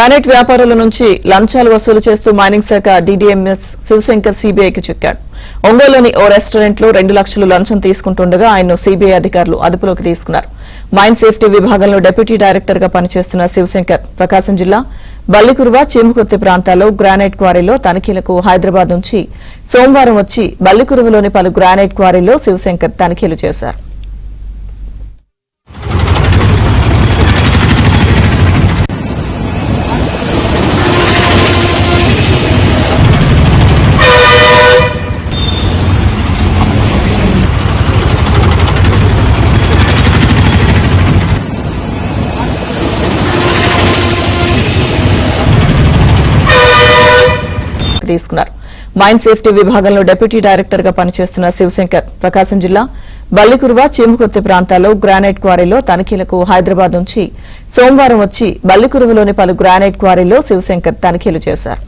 Granite వ్యాపారుల నుంచి లంచాలు వసూలు చేస్తూ మైనింగ్ శాఖ డీడీఎంఎస్ శివశంకర్ సీబీఐకి చిక్కాడు. ఒంగోలులోని ఓ రెస్టారెంట్ లో 2 లక్షలు లంచం తీసుకుంటుండగా ఆయన్ను సీబీఐ అధికారులు అదుపులోకి తీసుకున్నారు. మైన్ సేఫ్టీ విభాగంలో డిప్యూటీ డైరెక్టర్ గా పనిచేస్తున్న శివశంకర్ ప్రకాశం జిల్లా బల్లికురువ చీమకుర్తి ప్రాంతాల్లో గ్రానైట్ క్వారీలో తనిఖీలకు హైదరాబాద్ నుంచి సోమవారం వచ్చి బల్లికురువలోని పలు గ్రానైట్ క్వారీల్లో శివశంకర్ తనిఖీలు చేశారు. తీసుకున్నారు. మైన్ సేఫ్టీ విభాగంలో డిప్యూటీ డైరెక్టర్ గా పనిచేస్తున్న శివశంకర్ ప్రకాశం జిల్లా బల్లికురువ చీమకుర్తి ప్రాంతాల్లో గ్రానైట్ క్వారీలో తనిఖీలకు హైదరాబాద్ నుంచి సోమవారం వచ్చి బల్లికురువలోని పలు గ్రానైట్ క్వారీల్లో శివశంకర్ తనిఖీలు చేశారు.